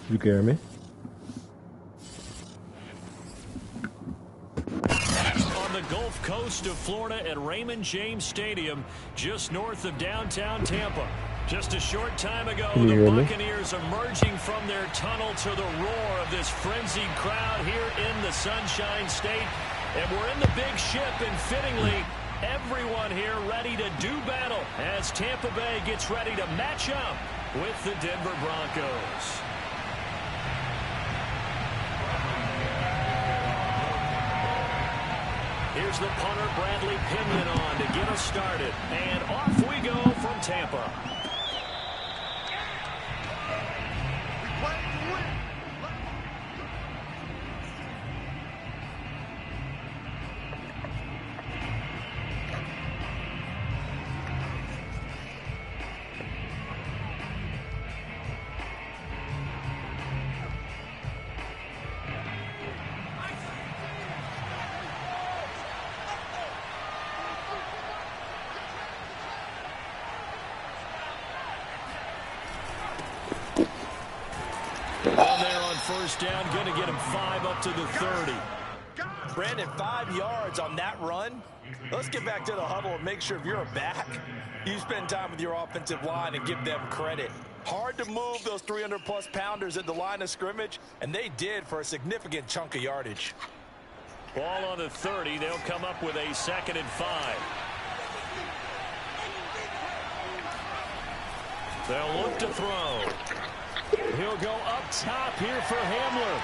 You carry me? On the Gulf Coast of Florida at Raymond James Stadium, just north of downtown Tampa. Just a short time ago, the Buccaneers emerging from their tunnel to the roar of this frenzied crowd here in the Sunshine State. And we're in the big ship, and fittingly, everyone here ready to do battle as Tampa Bay gets ready to match up with the Denver Broncos. Here's the punter, Bradley Pinion, on to get us started. And off we go from Tampa. First down, going to get him 5 up to the 30. Brandon, 5 yards on that run. Let's get back to the huddle and make sure if you're a back, you spend time with your offensive line and give them credit. Hard to move those 300-plus pounders at the line of scrimmage, and they did for a significant chunk of yardage. Ball on the 30. They'll come up with a 2nd and 5. They'll look to throw. He'll go up top here for Hamler.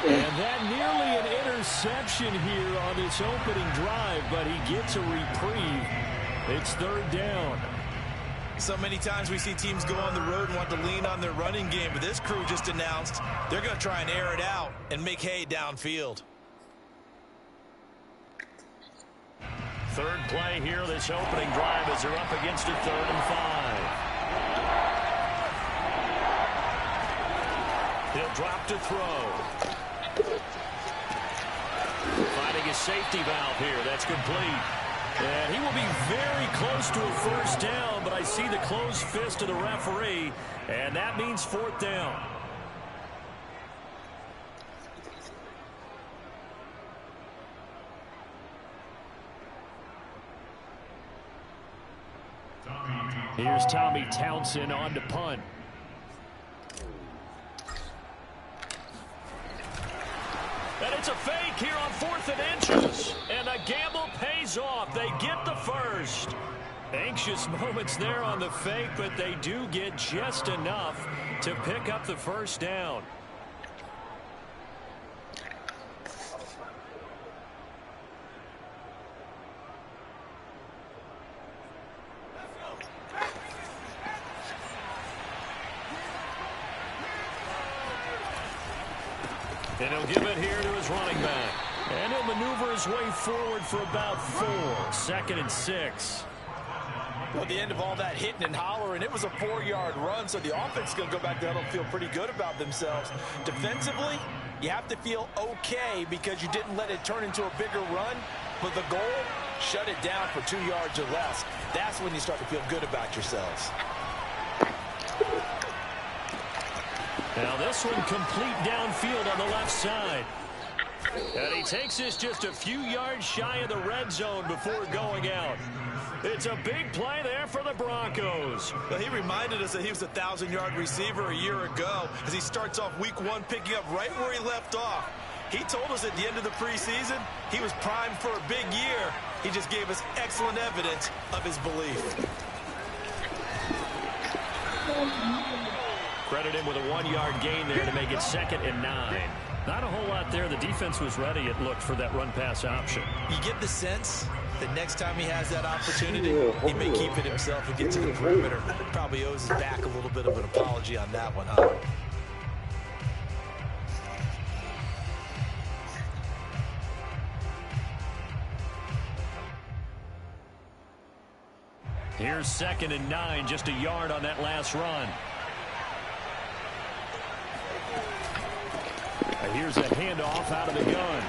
And that nearly an interception here on this opening drive, but he gets a reprieve. It's 3rd down. So many times we see teams go on the road and want to lean on their running game, but this crew just announced they're going to try and air it out and make hay downfield. 3rd play here, this opening drive, as they're up against a 3rd and 5. He'll drop to throw. Finding a safety valve here. That's complete. And he will be very close to a 1st down, but I see the closed fist of the referee, and that means 4th down. Here's Tommy Townsend on to punt. And it's a fake here on 4th and inches. And the gamble pays off. They get the first. Anxious moments there on the fake, but they do get just enough to pick up the 1st down. And he'll give it here to his running back. And he'll maneuver his way forward for about 4. 2nd and 6. Well, at the end of all that hitting and hollering, it was a 4-yard run, so the offense is going to go back there and feel pretty good about themselves. Defensively, you have to feel okay because you didn't let it turn into a bigger run. But the goal, shut it down for 2 yards or less. That's when you start to feel good about yourselves. Now this one complete downfield on the left side. And he takes this just a few yards shy of the red zone before going out. It's a big play there for the Broncos. Well, he reminded us that he was a 1,000-yard receiver a year ago as he starts off week 1 picking up right where he left off. He told us at the end of the preseason he was primed for a big year. He just gave us excellent evidence of his belief. Credit him with a 1-yard gain there to make it 2nd and 9. Not a whole lot there. The defense was ready, it looked, for that run-pass option. You get the sense that next time he has that opportunity, he may keep it himself and get to the perimeter. Probably owes his back a little bit of an apology on that one, huh? Here's 2nd and 9, just a yard on that last run. Here's a handoff out of the gun.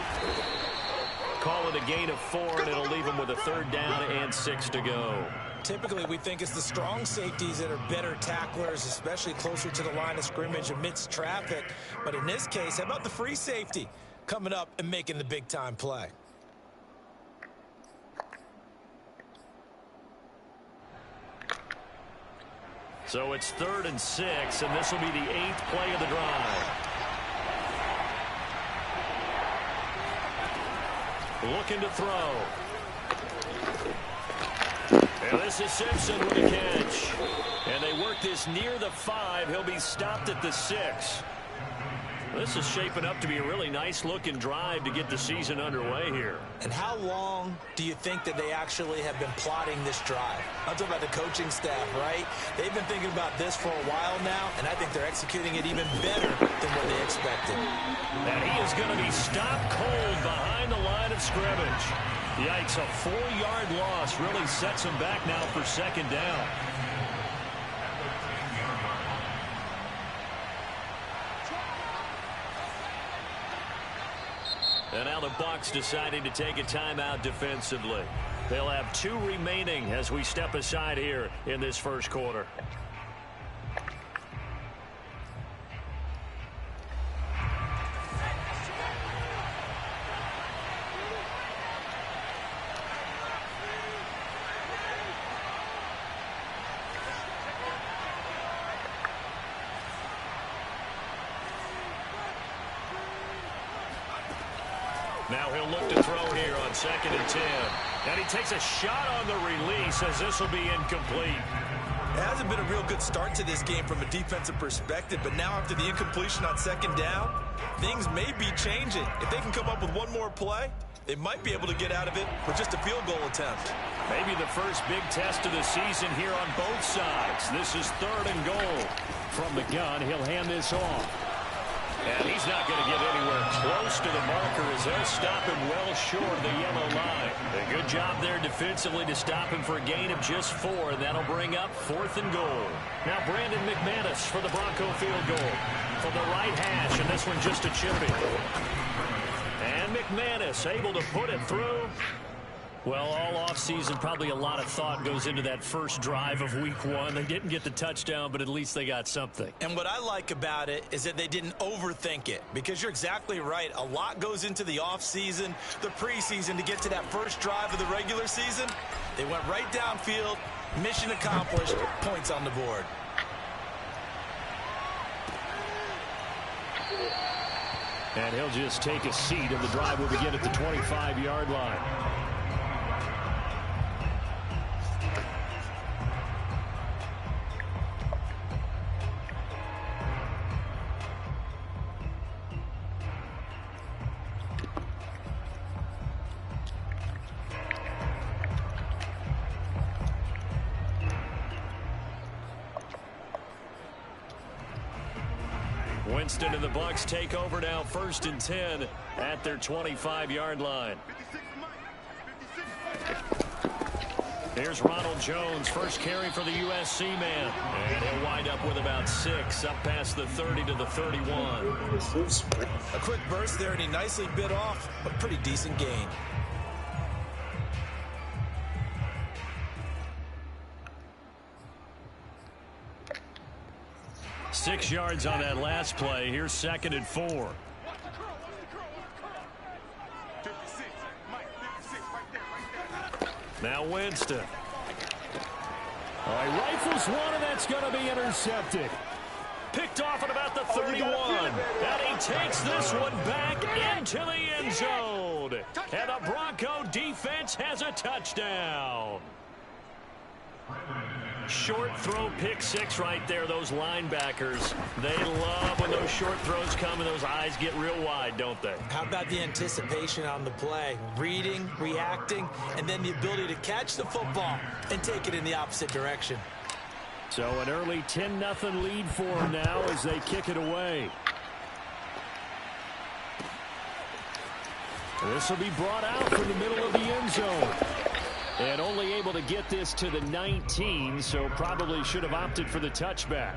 Call it a gain of 4, and it'll leave him with a 3rd down and 6 to go. Typically, we think it's the strong safeties that are better tacklers, especially closer to the line of scrimmage amidst traffic. But in this case, how about the free safety coming up and making the big-time play? So it's 3rd and 6, and this will be the 8th play of the drive. Looking to throw. And this is Simpson with a catch. And they work this near the 5. He'll be stopped at the 6. This is shaping up to be a really nice-looking drive to get the season underway here. And how long do you think that they actually have been plotting this drive? I'm talking about the coaching staff, right? They've been thinking about this for a while now, and I think they're executing it even better than what they expected. And he is going to be stopped cold behind the line of scrimmage. Yikes, a 4-yard loss really sets him back now for 2nd down. And now the Bucs deciding to take a timeout defensively. They'll have 2 remaining as we step aside here in this first quarter. Now he'll look to throw here on 2nd and 10. And he takes a shot on the release as this will be incomplete. It hasn't been a real good start to this game from a defensive perspective, but now after the incompletion on 2nd down, things may be changing. If they can come up with one more play, they might be able to get out of it with just a field goal attempt. Maybe the first big test of the season here on both sides. This is 3rd and goal. From the gun, he'll hand this off. And he's not going to get anywhere close to the marker as they'll stop him well short of the yellow line. A good job there defensively to stop him for a gain of just 4, and that'll bring up 4th and goal. Now Brandon McManus for the Bronco field goal. From the right hash, and this one just a chip in. And McManus able to put it through. Well, all offseason, probably a lot of thought goes into that first drive of week 1. They didn't get the touchdown, but at least they got something. And what I like about it is that they didn't overthink it, because you're exactly right. A lot goes into the offseason, the preseason to get to that first drive of the regular season. They went right downfield, mission accomplished, points on the board. And he'll just take a seat, and the drive will begin at the 25-yard line. Winston and the Bucs take over now, 1st and 10 at their 25-yard line. Here's Ronald Jones, first carry for the USC man. And he'll wind up with about 6, up past the 30 to the 31. A quick burst there, and he nicely bit off a pretty decent gain. 6 yards on that last play. Here's 2nd and 4. Now Winston. He rifles one, and that's going to be intercepted. Picked off at about the 31. And he takes this one back into the end zone. And the Bronco defense has a touchdown. Short throw, pick 6 right there. Those linebackers, they love when those short throws come and those eyes get real wide, don't they? How about the anticipation on the play? Reading, reacting, and then the ability to catch the football and take it in the opposite direction. So an early 10-0 lead for them now as they kick it away. This will be brought out from the middle of the end zone. And only able to get this to the 19, so probably should have opted for the touchback.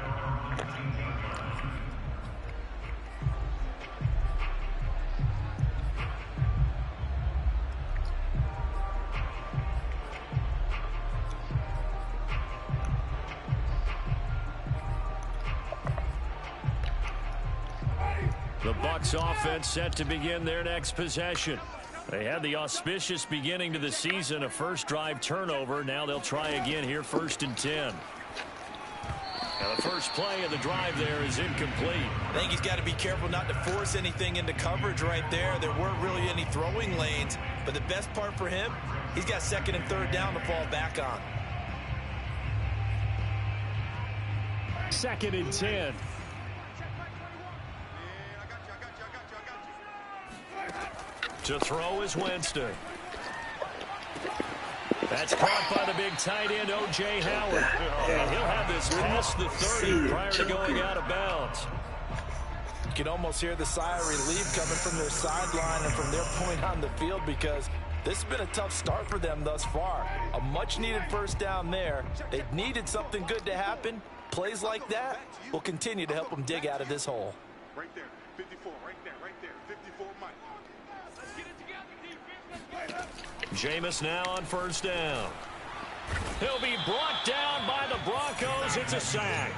The Bucs offense set to begin their next possession. They had the auspicious beginning to the season, a first drive turnover. Now they'll try again here, 1st and 10. Now the first play of the drive there is incomplete. I think he's got to be careful not to force anything into coverage right there. There weren't really any throwing lanes, but the best part for him, he's got 2nd and 3rd down to fall back on. 2nd and 10. To throw is Winston. That's caught by the big tight end, O.J. Howard. And he'll have this past the 30 prior to going out of bounds. You can almost hear the sigh of relief coming from their sideline and from their point on the field, because this has been a tough start for them thus far. A much-needed first down there. They needed something good to happen. Plays like that will continue to help them dig out of this hole. Right there, 54, right there, 54, Mike. Jameis now on 1st down. He'll be brought down by the Broncos. It's a sack.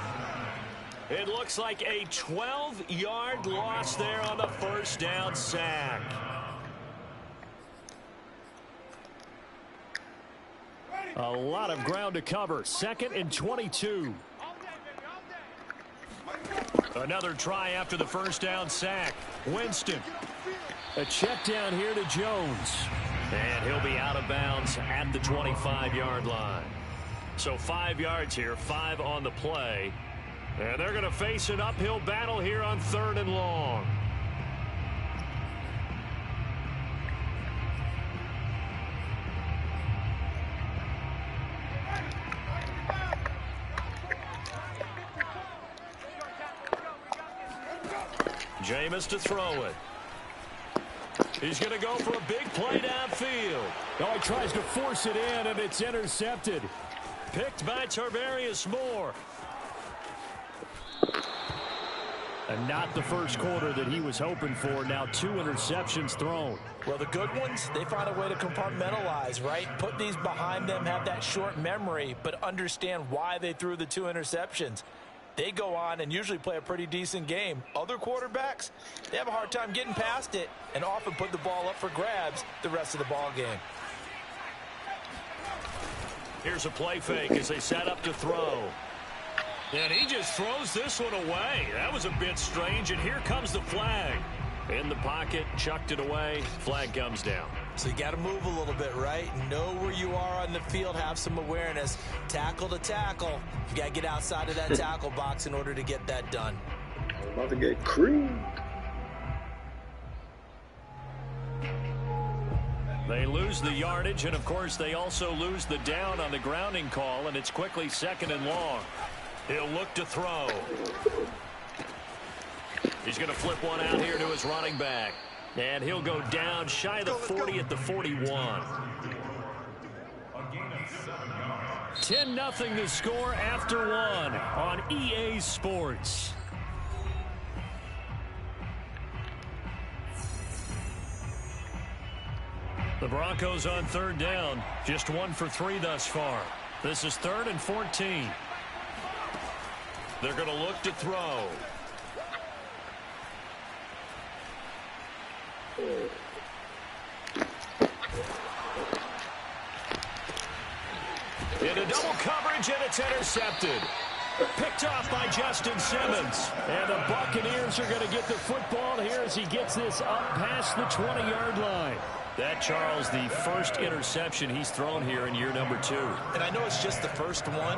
It looks like a 12-yard loss there on the 1st down sack. A lot of ground to cover. 2nd and 22. Another try after the 1st down sack. Winston. A check down here to Jones. And he'll be out of bounds at the 25-yard line. So 5 yards here, 5 on the play. And they're going to face an uphill battle here on 3rd and long. Jameis to throw it. He's going to go for a big play downfield. Oh, he tries to force it in, and it's intercepted. Picked by Tarvarius Moore. And not the first quarter that he was hoping for. Now 2 interceptions thrown. Well, the good ones, they find a way to compartmentalize, right? Put these behind them, have that short memory, but understand why they threw the 2 interceptions. They go on and usually play a pretty decent game. Other quarterbacks, they have a hard time getting past it and often put the ball up for grabs the rest of the ball game. Here's a play fake as they set up to throw. And he just throws this one away. That was a bit strange, and here comes the flag. In the pocket, chucked it away, flag comes down. So you got to move a little bit, right? Know where you are on the field, have some awareness. Tackle to tackle. You got to get outside of that tackle box in order to get that done. I'm about to get creamed. They lose the yardage, and of course they also lose the down on the grounding call, and it's quickly 2nd and long. He'll look to throw. He's going to flip one out here to his running back. And he'll go down shy of the 40 at the 41. 10-0 the score after 1 on EA Sports. The Broncos on 3rd down. Just 1 for 3 thus far. This is 3rd and 14. They're going to look to throw. Into double coverage, and it's intercepted. Picked off by Justin Simmons. And the Buccaneers are going to get the football here as he gets this up past the 20-yard line. That, Charles, the first interception he's thrown here in year number 2. And I know it's just the first one,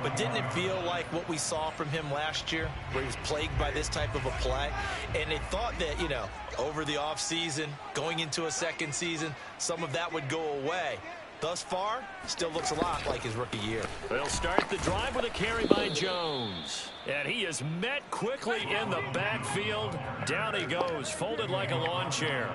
but didn't it feel like what we saw from him last year, where he was plagued by this type of a play? And they thought that, you know, over the offseason, going into a second season, some of that would go away. Thus far, still looks a lot like his rookie year. They'll start the drive with a carry by Jones. And he is met quickly in the backfield. Down he goes, folded like a lawn chair.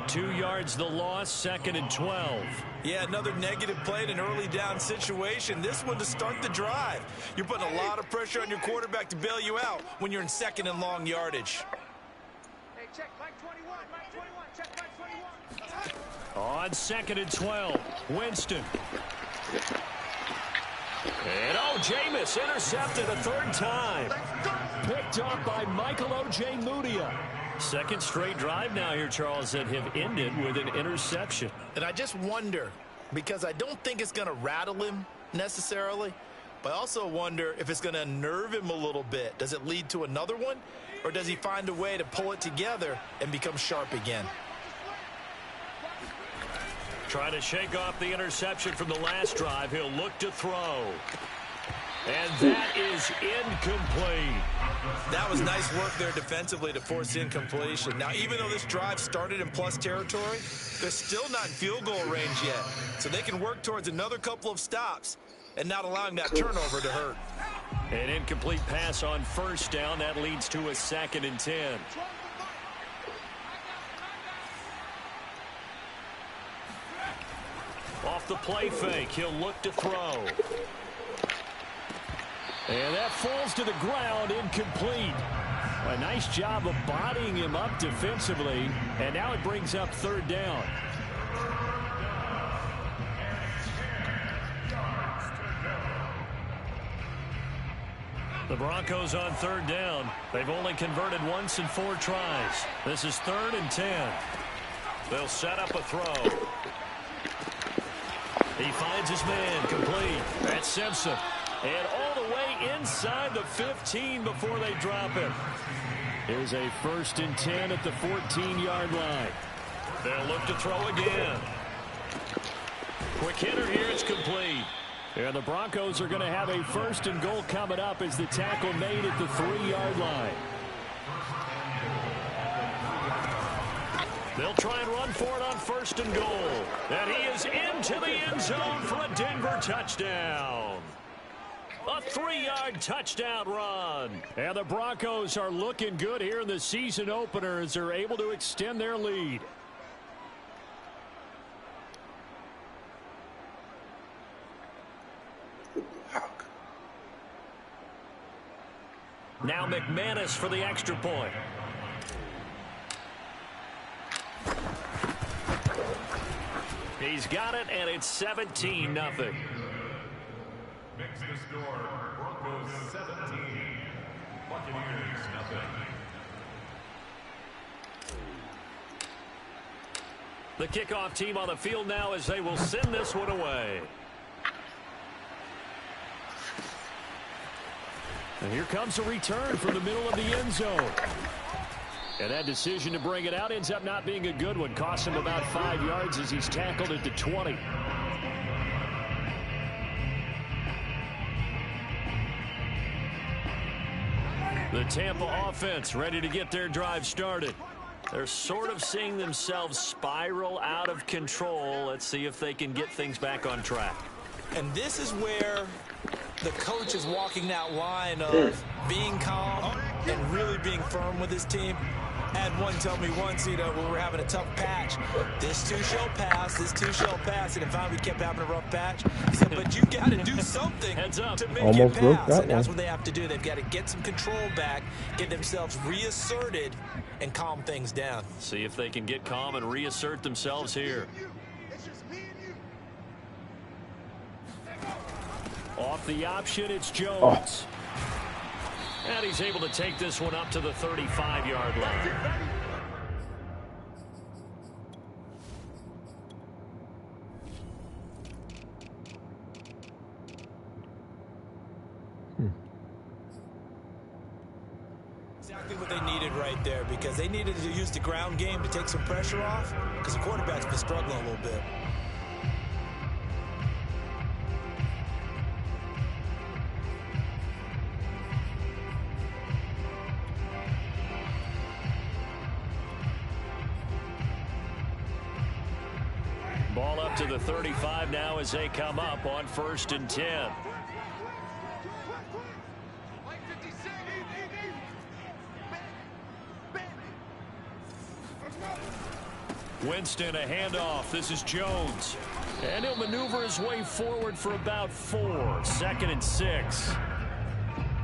2 yards the loss, 2nd and 12. Yeah, another negative play in an early down situation. This one to start the drive. You're putting a lot of pressure on your quarterback to bail you out when you're in 2nd and long yardage. Hey, check Mike 21, Mike 21, check Mike 21. On 2nd and 12, Winston. And Jameis intercepted a 3rd time. Picked off by Michael O.J. Mudia. Second straight drive now here, Charles, that have ended with an interception. And I just wonder, because I don't think it's going to rattle him necessarily, but I also wonder if it's going to unnerve him a little bit. Does it lead to another one, or does he find a way to pull it together and become sharp again? Trying to shake off the interception from the last drive. He'll look to throw. And that is incomplete. That was nice work there defensively to force incompletion. Now, even though this drive started in plus territory, they're still not in field goal range yet. So they can work towards another couple of stops and not allowing that turnover to hurt. An incomplete pass on first down. That leads to a 2nd and 10. Off the play fake, he'll look to throw. And that falls to the ground, incomplete. A nice job of bodying him up defensively, and now it brings up 3rd down. The Broncos on 3rd down. They've only converted once in 4 tries. This is 3rd and 10. They'll set up a throw. He finds his man, complete. That's Simpson. And all the way inside the 15 before they drop him. Here's a 1st and 10 at the 14-yard line. They'll look to throw again. Quick hitter here, it's complete. And the Broncos are going to have a 1st and goal coming up as the tackle made at the 3-yard line. They'll try and run for it on 1st and goal. And he is into the end zone for a Denver touchdown. A 3-yard touchdown run. And the Broncos are looking good here in the season opener as they're able to extend their lead. Now McManus for the extra point. He's got it, and it's 17-0. Makes the score Broncos 17, Buccaneers 0. The kickoff team on the field now as they will send this one away. And here comes a return from the middle of the end zone. And that decision to bring it out ends up not being a good one. Costs him about 5 yards as he's tackled at the 20. The Tampa offense ready to get their drive started. They're sort of seeing themselves spiral out of control. Let's see if they can get things back on track. And this is where the coach is walking that line of being calm and really being firm with his team. I had one tell me once, when we were having a tough patch, this too shall pass, this too shall pass, and if we kept having a rough patch, he said, but you got to do something to make it pass, and that's what they have to do. They've got to get some control back, get themselves reasserted, and calm things down. See if they can get calm and reassert themselves here. Off the option, it's Jones. And he's able to take this one up to the 35-yard line. Exactly what they needed right there, because they needed to use the ground game to take some pressure off, because the quarterback's been struggling a little bit. Ball up to the 35 now as they come up on 1st and 10. Winston, a handoff. This is Jones. And he'll maneuver his way forward for about 4. 2nd and 6.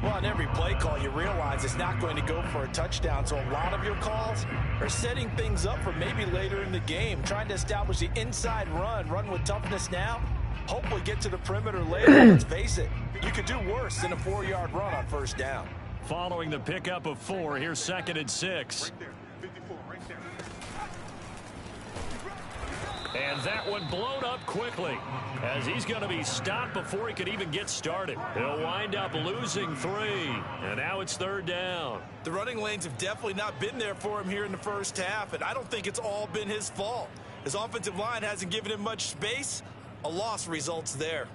Well, on every play call, you realize it's not going to go for a touchdown. So a lot of your calls are setting things up for maybe later in the game, trying to establish the inside run with toughness now, hopefully get to the perimeter later. Let's face it, you could do worse than a 4-yard run on 1st down. Following the pickup of 4, here's 2nd and 6. 54, right there. And that one blown up quickly as he's going to be stopped before he could even get started. He'll wind up losing 3, and now it's 3rd down. The running lanes have definitely not been there for him here in the first half, and I don't think it's all been his fault. His offensive line hasn't given him much space. A loss results there.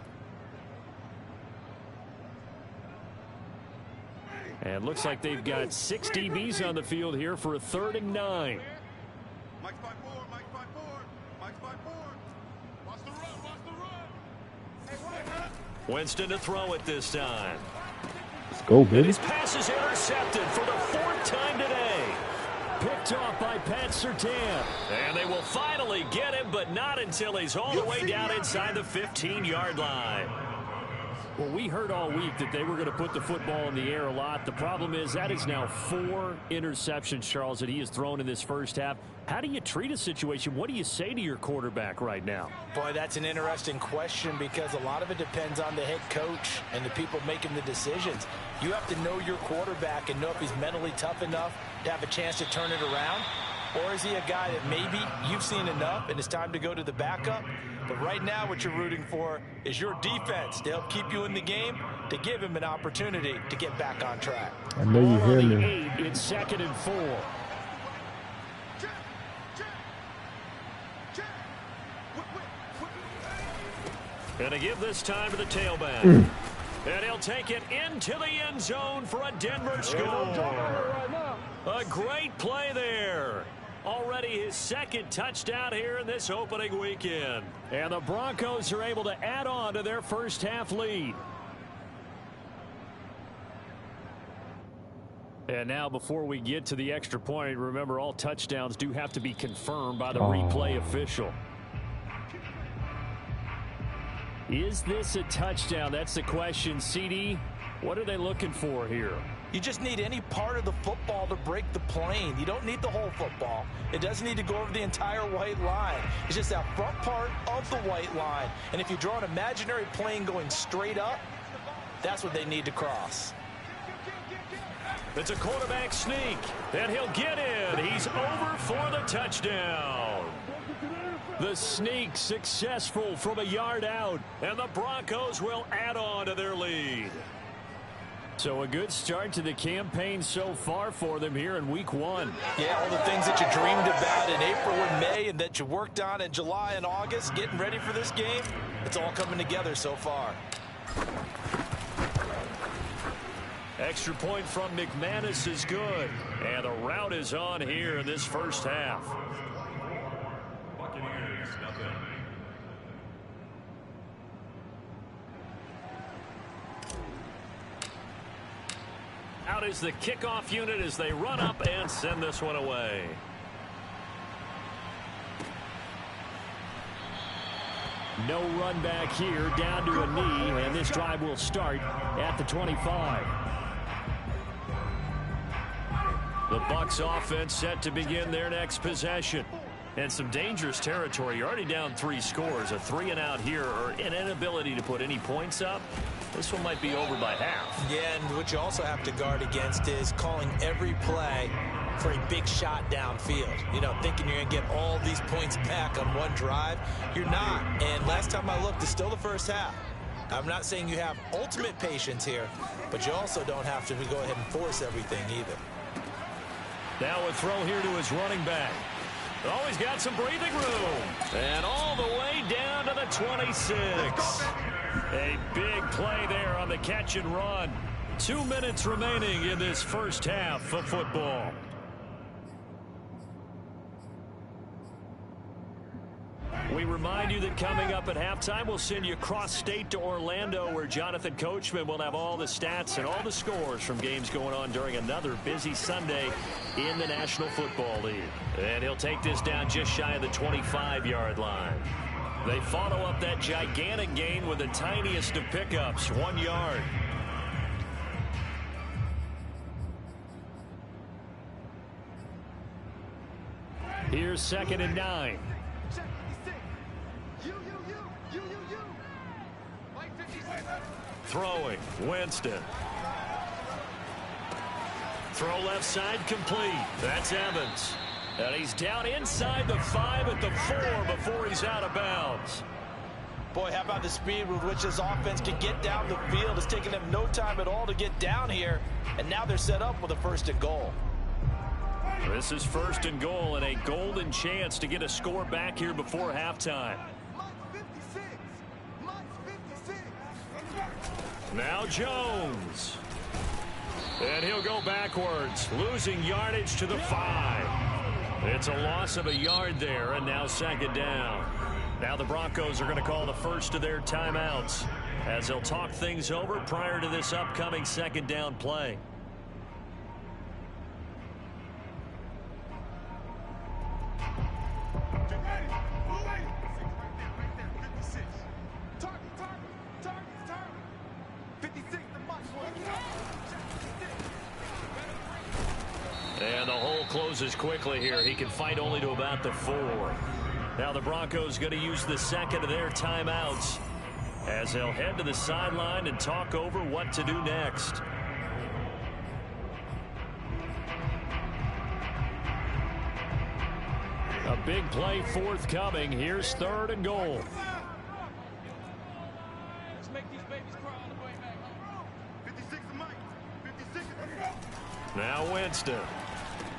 And looks like they've got 6 DBs on the field here for a 3rd and 9. Mike 5-4, Mike 5-4, Mike 5-4. Watch the run, watch the run. Winston to throw it this time. Let's go, And baby. his pass is intercepted for the 4th time today. Picked off by Pat Surtain. And they will finally get him, but not until he's all the way down inside the 15-yard line. Well, we heard all week that they were going to put the football in the air a lot. The problem is that is now 4 interceptions, Charles, that he has thrown in this first half. How do you treat a situation? What do you say to your quarterback right now? Boy, that's an interesting question because a lot of it depends on the head coach and the people making the decisions. You have to know your quarterback and know if he's mentally tough enough to have a chance to turn it around. Or is he a guy that maybe you've seen enough and it's time to go to the backup? But right now what you're rooting for is your defense to help keep you in the game, to give him an opportunity to get back on track. I know you hear On the me. 8, it's 2nd and 4. Gonna give this time to the tailback. And he'll take it into the end zone for a Denver score. A great play there. Already his 2nd touchdown here in this opening weekend. And the Broncos are able to add on to their first half lead. And now before we get to the extra point, remember all touchdowns do have to be confirmed by the replay official. Is this a touchdown? That's the question. CD, what are they looking for here? You just need any part of the football to break the plane. You don't need the whole football. It doesn't need to go over the entire white line. It's just that front part of the white line. And if you draw an imaginary plane going straight up, that's what they need to cross. It's a quarterback sneak, and he'll get in. He's over for the touchdown. The sneak successful from a yard out, and the Broncos will add on to their lead. So a good start to the campaign so far for them here in week 1. Yeah, all the things that you dreamed about in April and May and that you worked on in July and August, getting ready for this game, it's all coming together so far. Extra point from McManus is good. And the route is on here in this first half. Buccaneers, nothing. Out is the kickoff unit as they run up and send this one away. No run back here, down to a knee, and this drive will start at the 25. The Bucs offense set to begin their next possession. And some dangerous territory. You're already down 3 scores. A 3-and-out here, or an inability to put any points up. This one might be over by half. Yeah, and what you also have to guard against is calling every play for a big shot downfield. You know, thinking you're going to get all these points back on one drive. You're not. And last time I looked, it's still the first half. I'm not saying you have ultimate patience here, but you also don't have to go ahead and force everything either. Now a throw here to his running back. Oh, he's got some breathing room. And all the way down to the 26. A big play there on the catch and run. 2 minutes remaining in this first half of football. We remind you that coming up at halftime, we'll send you cross-state to Orlando, where Jonathan Coachman will have all the stats and all the scores from games going on during another busy Sunday in the National Football League. And he'll take this down just shy of the 25-yard line. They follow up that gigantic gain with the tiniest of pickups, 1 yard. Here's 2nd and 9. Throwing, Winston. Throw left side complete. That's Evans. And he's down inside the 5 at the 4 before he's out of bounds. Boy, how about the speed with which this offense can get down the field? It's taken them no time at all to get down here. And now they're set up with a 1st and goal. This is 1st and goal and a golden chance to get a score back here before halftime. Now Jones. And he'll go backwards, losing yardage to the 5. It's a loss of a yard there, and now 2nd down. Now the Broncos are going to call the first of their timeouts as they'll talk things over prior to this upcoming 2nd down play. And the hole closes quickly here. He can fight only to about the 4. Now the Broncos going to use the 2nd of their timeouts as they'll head to the sideline and talk over what to do next. A big play forthcoming. Here's 3rd and goal. Let's make these babies cry on the way back. 56 to Mike. 56. Now Winston.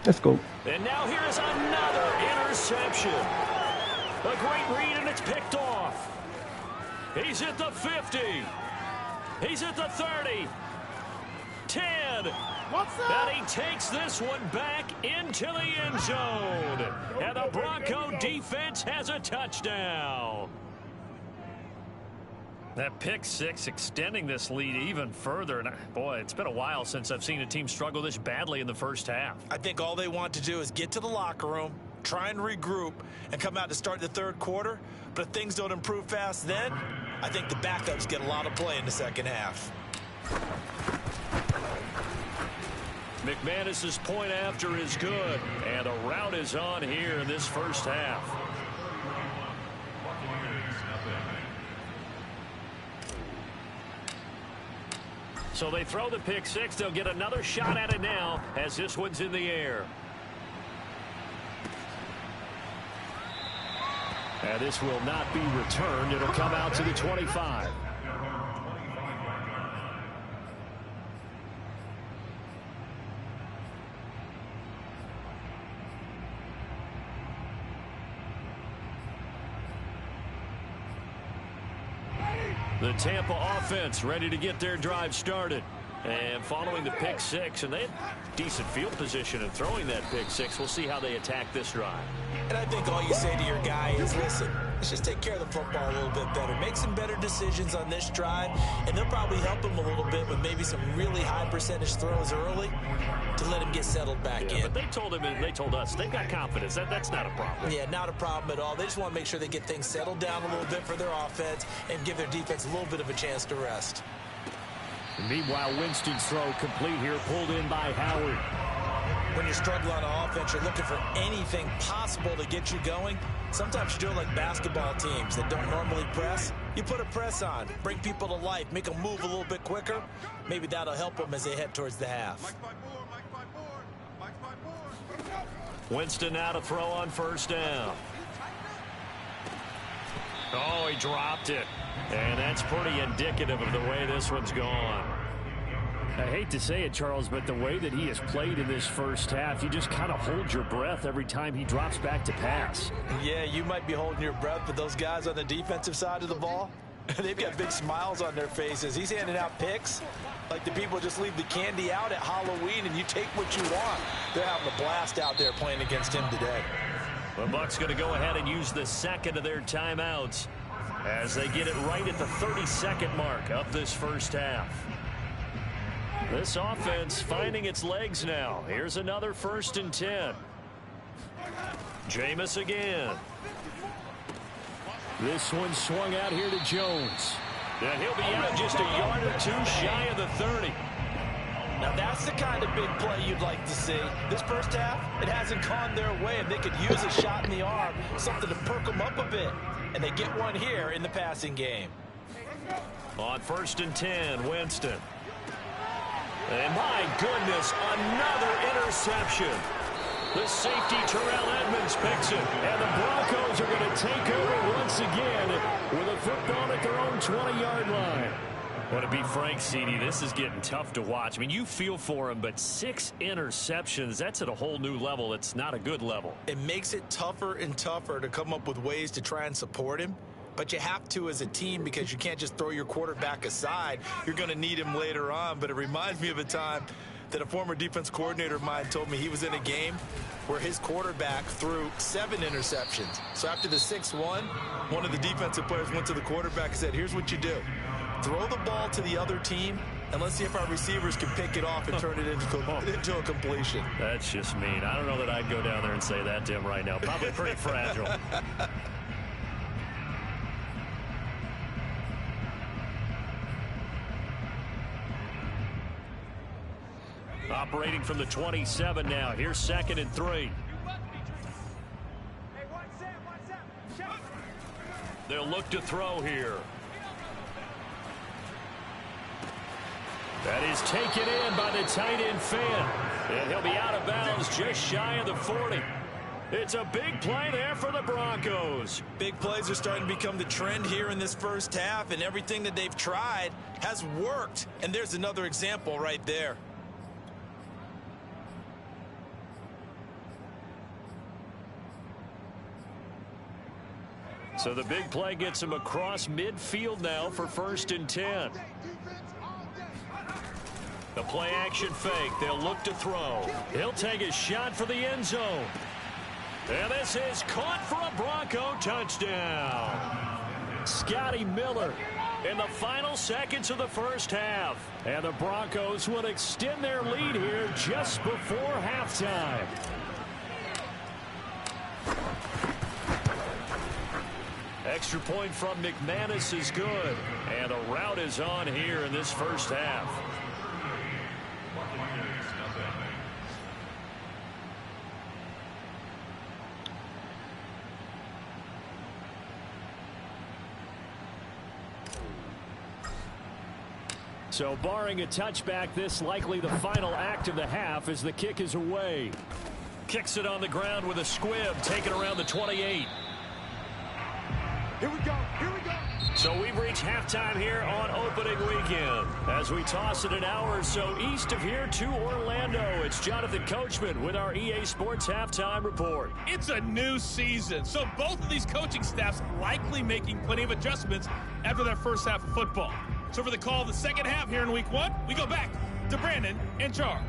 Let's go. And now here's another interception. A great read, and it's picked off. He's at the 50. He's at the 30. 10. What's up? And he takes this one back into the end zone. And the Bronco defense has a touchdown. That pick 6 extending this lead even further. And boy, it's been a while since I've seen a team struggle this badly in the first half. I think all they want to do is get to the locker room, try and regroup, and come out to start the 3rd quarter. But if things don't improve fast then, I think the backups get a lot of play in the 2nd half. McManus's point after is good. And a route is on here in this first half. So they throw the pick 6. They'll get another shot at it now as this one's in the air. And this will not be returned. It'll come out to the 25. The Tampa offense ready to get their drive started. And following the pick 6, and they had decent field position in throwing that pick 6. We'll see how they attack this drive. And I think all you say to your guy is, listen, let's just take care of the football a little bit better. Make some better decisions on this drive, and they'll probably help him a little bit with maybe some really high percentage throws early to let him get settled back in. But they told him and they told us they've got confidence. That's not a problem. Yeah, not a problem at all. They just want to make sure they get things settled down a little bit for their offense and give their defense a little bit of a chance to rest. Meanwhile, Winston's throw complete here, pulled in by Howard. When you struggle on offense, you're looking for anything possible to get you going. Sometimes you do it like basketball teams that don't normally press. You put a press on, bring people to life, make them move a little bit quicker. Maybe that'll help them as they head towards the half. Winston now to throw on 1st down. Oh, he dropped it. And that's pretty indicative of the way this one's gone. I hate to say it, Charles, but the way that he has played in this first half, you just kind of hold your breath every time he drops back to pass. Yeah, you might be holding your breath, but those guys on the defensive side of the ball, they've got big smiles on their faces. He's handing out picks like the people just leave the candy out at Halloween and you take what you want. They're having a blast out there playing against him today. The Bucs going to go ahead and use the 2nd of their timeouts as they get it right at the 32nd mark of this first half. This offense finding its legs now. Here's another 1st and 10. Jameis again. This one swung out here to Jones. And he'll be out just a yard or two shy of the 30. Now that's the kind of big play you'd like to see. This first half, it hasn't gone their way, and they could use a shot in the arm, something to perk them up a bit. And they get one here in the passing game. On 1st and 10, Winston. And my goodness, another interception. The safety, Terrell Edmonds, picks it. And the Broncos are going to take over once again with a football at their own 20-yard line. Well, to be frank, CD, this is getting tough to watch. I mean, you feel for him, but 6 interceptions, that's at a whole new level. It's not a good level. It makes it tougher and tougher to come up with ways to try and support him. But you have to as a team because you can't just throw your quarterback aside. You're going to need him later on. But it reminds me of a time that a former defense coordinator of mine told me he was in a game where his quarterback threw 7 interceptions. So after the 6th one of the defensive players went to the quarterback and said, here's what you do. Throw the ball to the other team, and let's see if our receivers can pick it off and turn it into a completion. That's just mean. I don't know that I'd go down there and say that to him right now. Probably pretty fragile. Operating from the 27 now. Here's 2nd and 3. They'll look to throw here. That is taken in by the tight end Fant. And he'll be out of bounds just shy of the 40. It's a big play there for the Broncos. Big plays are starting to become the trend here in this first half, and everything that they've tried has worked. And there's another example right there. So the big play gets him across midfield now for 1st and 10. The play action fake. They'll look to throw. He'll take a shot for the end zone. And this is caught for a Bronco touchdown. Scotty Miller in the final seconds of the first half. And the Broncos would extend their lead here just before halftime. Extra point from McManus is good. And a route is on here in this first half. So barring a touchback, this likely the final act of the half as the kick is away. Kicks it on the ground with a squib, taken around the 28. Here we go. Here we go. So we've reached halftime here on opening weekend. As we toss it an hour or so east of here to Orlando, it's Jonathan Coachman with our EA Sports Halftime Report. It's a new season, so both of these coaching staffs likely making plenty of adjustments after their first half of football. So for the call of the second half here in week 1, we go back to Brandon and Charles.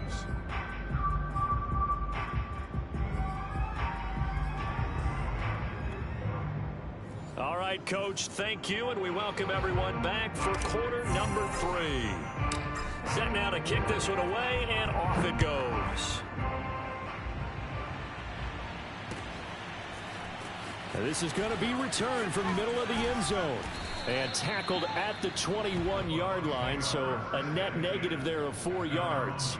All right, Coach, thank you, and we welcome everyone back for quarter number 3. Set now to kick this one away, and off it goes. And this is going to be returned from the middle of the end zone. And tackled at the 21-yard line, so a net negative there of 4 yards.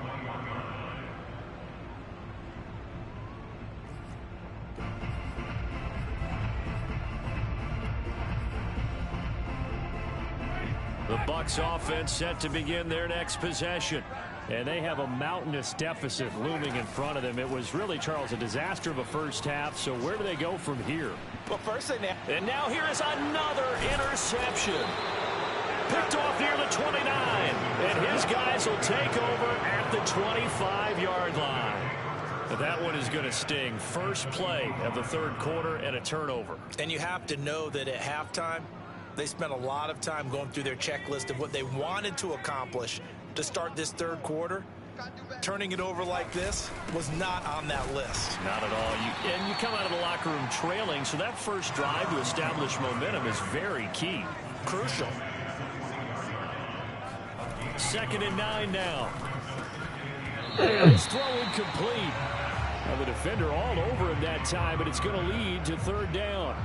The Bucs offense set to begin their next possession. And they have a mountainous deficit looming in front of them. It was really, Charles, a disaster of a first half. So where do they go from here? Well, first thing, and now here is another interception. Picked off near the 29. And his guys will take over at the 25-yard line. But that one is going to sting. First play of the third quarter and a turnover. And you have to know that at halftime, they spent a lot of time going through their checklist of what they wanted to accomplish to start this third quarter. Turning it over like this was not on that list. Not at all. And you come out of the locker room trailing, so that first drive to establish momentum is very key. Crucial. 2nd and 9 now. And his throw incomplete. Well, the defender all over him that time, but it's going to lead to 3rd down.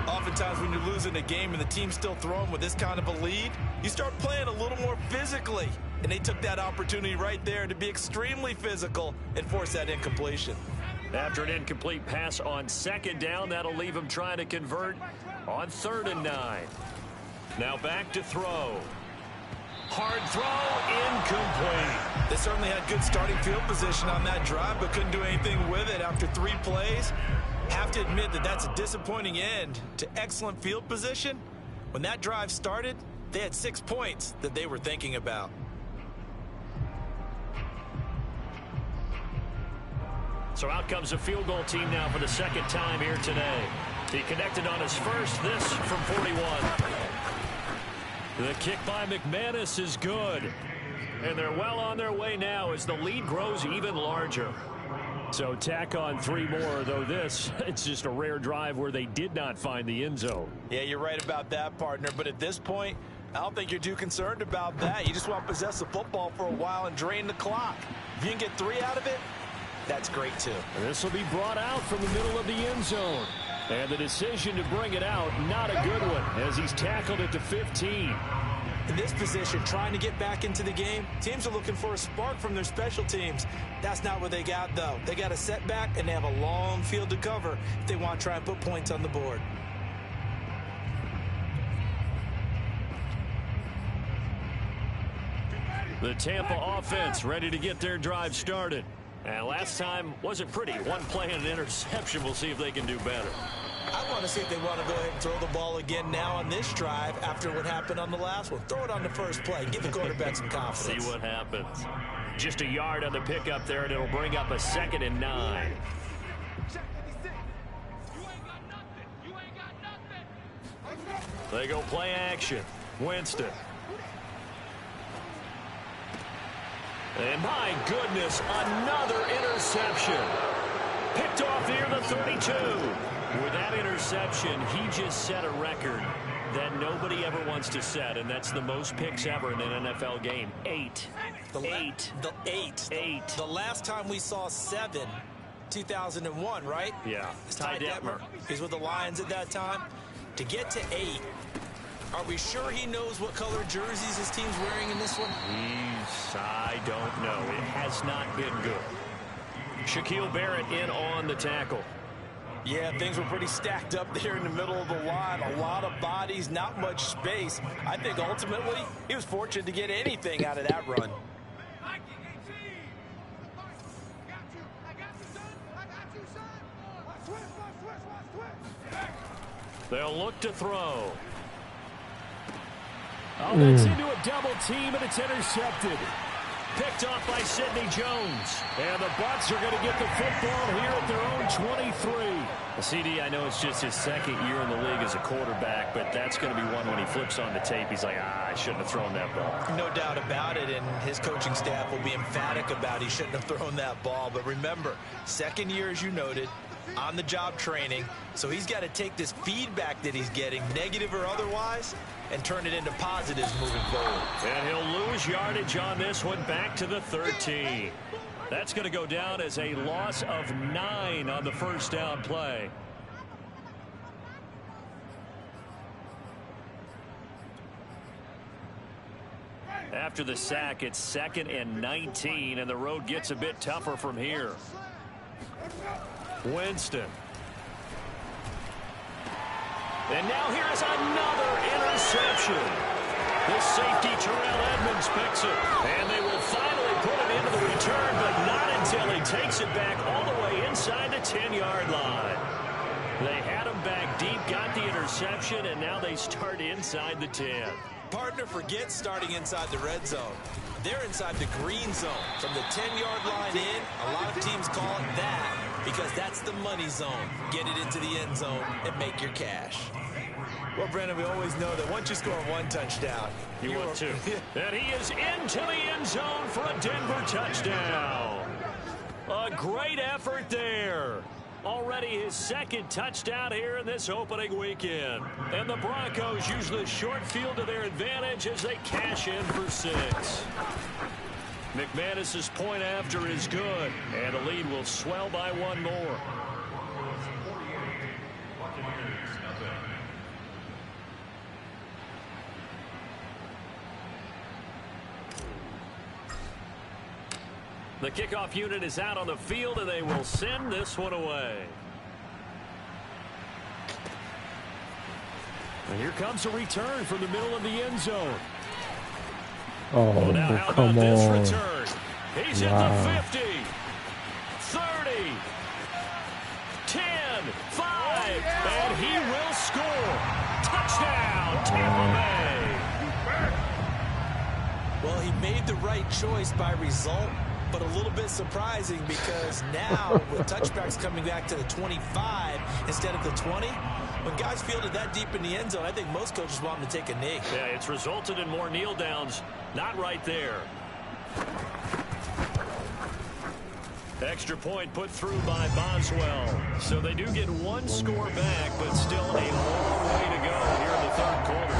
Oftentimes when you're losing a game and the team's still throwing with this kind of a lead, you start playing a little more physically. And they took that opportunity right there to be extremely physical and force that incompletion. After an incomplete pass on 2nd down, that'll leave him trying to convert on 3rd and 9. Now back to throw. Hard throw, incomplete. They certainly had good starting field position on that drive, but couldn't do anything with it after 3 plays. Have to admit that that's a disappointing end to excellent field position. When that drive started, they had 6 points that they were thinking about. So out comes a field goal team now for the second time here today. He connected on his first, this from 41. The kick by McManus is good. And they're well on their way now as the lead grows even larger. So tack on 3 more, though it's just a rare drive where they did not find the end zone. Yeah, you're right about that, partner. But at this point, I don't think you're too concerned about that. You just want to possess the football for a while and drain the clock. If you can get 3 out of it, that's great, too. This will be brought out from the middle of the end zone. And the decision to bring it out, not a good one, as he's tackled it to 15. In this position, trying to get back into the game, teams are looking for a spark from their special teams. That's not what they got, though. They got a setback, and they have a long field to cover if they want to try and put points on the board. The Tampa offense ready to get their drive started. And last time wasn't pretty. 1 play and an interception. We'll see if they can do better. I want to see if they want to go ahead and throw the ball again now on this drive after what happened on the last one. Throw it on the first play. Give the quarterback some confidence. See what happens. Just a yard on the pickup there, and it'll bring up a 2nd and 9. They go play action. Winston. And my goodness, another interception. Picked off near the 32. With that interception, he just set a record that nobody ever wants to set, and that's the most picks ever in an NFL game. 8. The last time we saw 7, 2001, right? Yeah. Ty Detmer. He's with the Lions at that time. To get to 8, are we sure he knows what color jerseys his team's wearing in this one? I don't know. It has not been good. Shaquille Barrett in on the tackle. Yeah, things were pretty stacked up there in the middle of the line. A lot of bodies, not much space. I think ultimately he was fortunate to get anything out of that run. They'll look to throw. Oh, that's into a double team, and it's intercepted. Picked off by Sidney Jones. And the Bucs are going to get the football here at their own 23. CD, I know it's just his 2nd year in the league as a quarterback, but that's going to be one when he flips on the tape. He's like, I shouldn't have thrown that ball. No doubt about it, and his coaching staff will be emphatic about he shouldn't have thrown that ball. But remember, 2nd year, as you noted, on-the-job training. So he's got to take this feedback that he's getting, negative or otherwise, and turn it into positives moving forward. And he'll lose yardage on this one back to the 13. That's going to go down as a loss of 9 on the first down play. After the sack, it's 2nd and 19, and the road gets a bit tougher from here. Winston. And now here is another interception. The safety, Terrell Edmonds, picks it. And they will finally put it into the return, but not until he takes it back all the way inside the 10-yard line. They had him back deep, got the interception, and now they start inside the 10. Partner, forget starting inside the red zone. They're inside the green zone. From the 10-yard line in, a lot of teams call it that because that's the money zone. Get it into the end zone and make your cash. Well, Brandon, we always know that once you score 1 touchdown, you want 2. And he is into the end zone for a Denver touchdown. A great effort there. Already his 2nd touchdown here in this opening weekend. And the Broncos use the short field to their advantage as they cash in for 6. McManus's point after is good, and the lead will swell by 1 more. The kickoff unit is out on the field, and they will send this one away. And here comes a return from the middle of the end zone. Oh, Now, how come about this on. return? He's Wow. at the 50, 30, 10, 5, and he will score. Touchdown, Tampa Bay. Well, he made the right choice by result, but a little bit surprising because now with touchbacks coming back to the 25 instead of the 20, when guys fielded that deep in the end zone, I think most coaches want them to take a knee. Yeah, it's resulted in more kneel downs. Not right there. Extra point put through by Boswell. So they do get one score back, but still a long way to go here in the third quarter.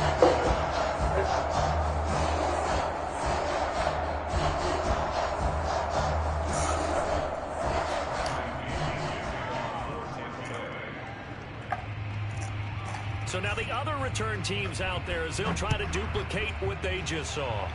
So now the other return teams out there as they'll try to duplicate what they just saw.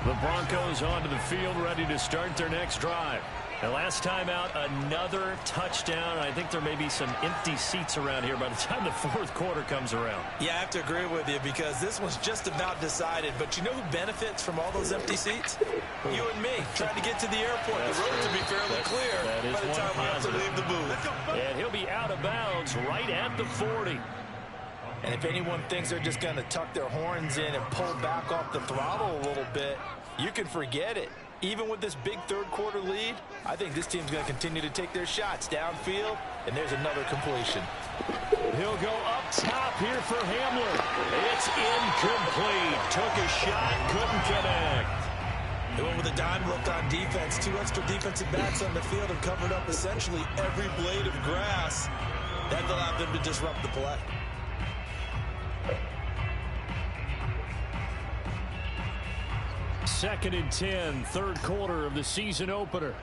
The Broncos onto the field, ready to start their next drive. The last time out, another touchdown. I think there may be some empty seats around here by the time the fourth quarter comes around. Yeah, I have to agree with you because this one's just about decided. But you know who benefits from all those empty seats? You and me, trying to get to the airport. The road to be fairly clear by the time we have to leave the booth. And he'll be out of bounds right at the 40. And if anyone thinks they're just going to tuck their horns in and pull back off the throttle a little bit, you can forget it. Even with this big third quarter lead, I think this team's going to continue to take their shots downfield, and there's another completion. He'll go up top here for Hamler. It's incomplete. Took a shot, couldn't connect. They went with a dime look on defense. Two extra defensive backs on the field and covered up essentially every blade of grass. That allowed them to disrupt the play. Second and 10, third quarter of the season opener.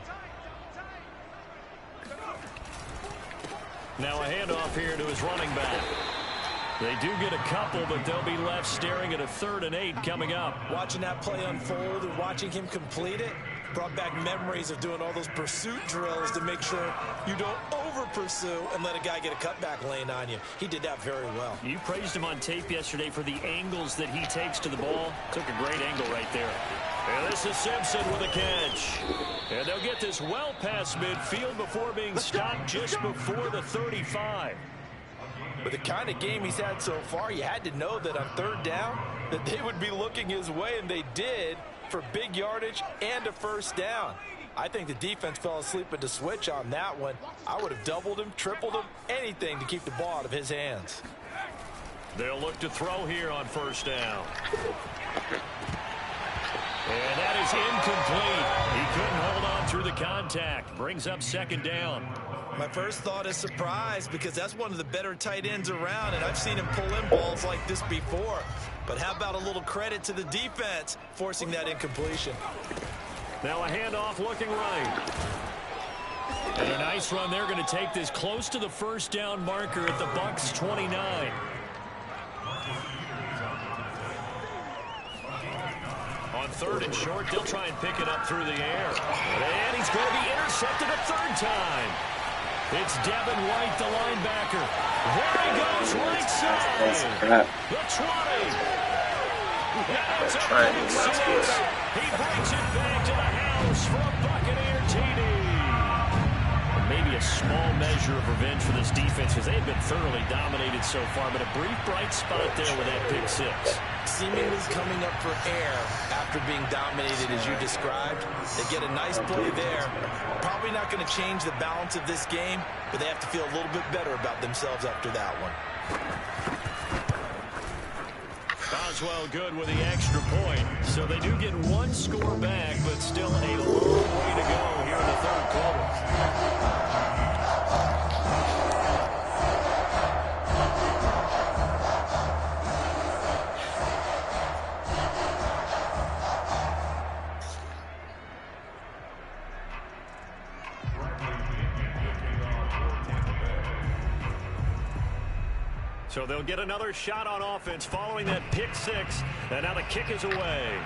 Now a handoff here to his running back. They do get a couple, but they'll be left staring at a 3rd and 8 coming up. Watching that play unfold and watching him complete it brought back memories of doing all those pursuit drills to make sure you don't over-pursue and let a guy get a cutback lane on you. He did that very well. You praised him on tape yesterday for the angles that he takes to the ball. Took a great angle right there. And this is Simpson with a catch. And they'll get this well past midfield before being stopped just before the 35. With the kind of game he's had so far, you had to know that on 3rd down that they would be looking his way, and they did, for big yardage and a 1st down. I think the defense fell asleep at the switch on that one. I would have doubled him, tripled him, anything to keep the ball out of his hands. They'll look to throw here on 1st down. And that is incomplete. He couldn't hold on through the contact. Brings up 2nd down. My first thought is surprise because that's one of the better tight ends around, and I've seen him pull in balls like this before. But how about a little credit to the defense forcing that incompletion? Now a handoff looking right. And a nice run. They're going to take this close to the 1st down marker at the Bucs 29. On 3rd and short, they'll try and pick it up through the air. And he's going to be intercepted a 3rd time. It's Devin White, the linebacker. There he goes, right side. The 20. And it's a big 6. He brings it back to the house for a Buccaneer TD. Maybe a small measure of revenge for this defense because they have been thoroughly dominated so far, but a brief bright spot there with that pick 6. Seemingly coming up for air after being dominated as you described. They get a nice play there. Probably not going to change the balance of this game, but they have to feel a little bit better about themselves after that one. Boswell good with the extra point. So they do get one score back, but still a long way to go here in the 3rd quarter. So they'll get another shot on offense following that pick six. And now the kick is away.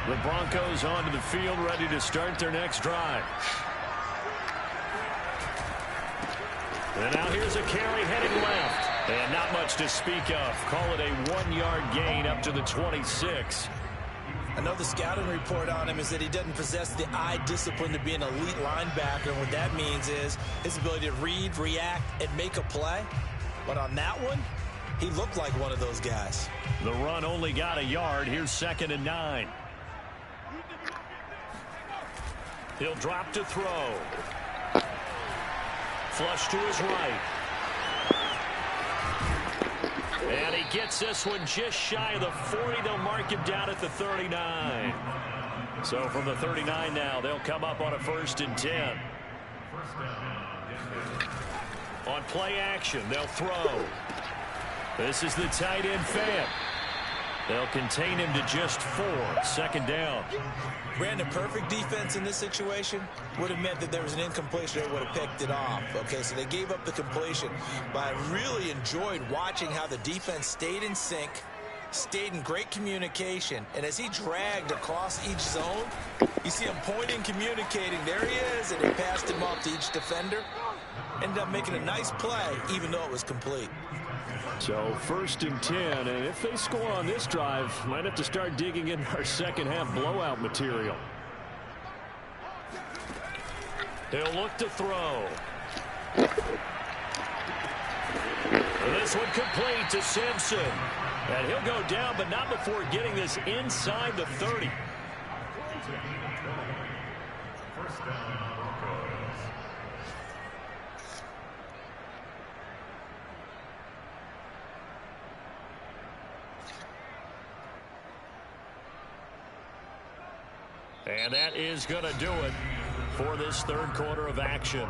The Broncos onto the field, ready to start their next drive. And now here's a carry heading left. And not much to speak of. Call it a 1-yard gain up to the 26. I know the scouting report on him is that he doesn't possess the eye discipline to be an elite linebacker. And what that means is his ability to read, react, and make a play. But on that one, he looked like one of those guys. The run only got a yard. Here's 2nd and 9. He'll drop to throw. Flush to his right. And he gets this one just shy of the 40. They'll mark him down at the 39. So from the 39 now, they'll come up on a 1st and 10. On play action, they'll throw. This is the tight end Fant. They'll contain him to just 4. 2nd down. Brandon, perfect defense in this situation would have meant that there was an incompletion. They would have picked it off. Okay, so they gave up the completion. But I really enjoyed watching how the defense stayed in sync, stayed in great communication. And as he dragged across each zone, you see him pointing, communicating. There he is, and he passed him off to each defender. Ended up making a nice play, even though it was complete. So 1st and 10, and if they score on this drive, might have to start digging in our second half blowout material. He'll look to throw. This one complete to Simpson. And he'll go down, but not before getting this inside the 30. And that is going to do it for this 3rd quarter of action.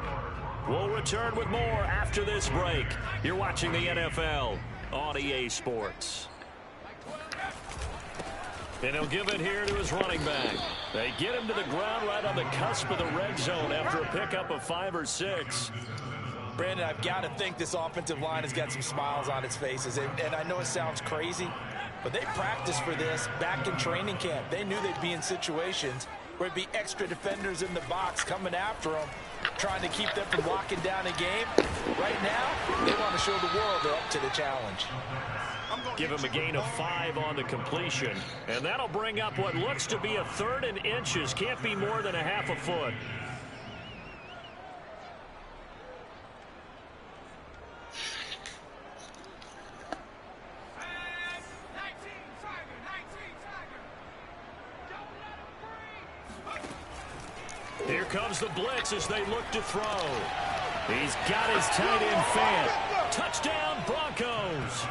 We'll return with more after this break. You're watching the NFL on EA Sports. And he'll give it here to his running back. They get him to the ground right on the cusp of the red zone after a pickup of 5 or 6. Brandon, I've got to think this offensive line has got some smiles on its faces. And I know it sounds crazy, but they practiced for this back in training camp. They knew they'd be in situations where it'd be extra defenders in the box coming after them, trying to keep them from locking down a game. Right now, they want to show the world they're up to the challenge. Give him a gain of 5 on the completion. And that'll bring up what looks to be a 3rd and inches. Can't be more than a half a foot. Here comes the blitz as they look to throw. He's got his tight end Fant. Touchdown Broncos.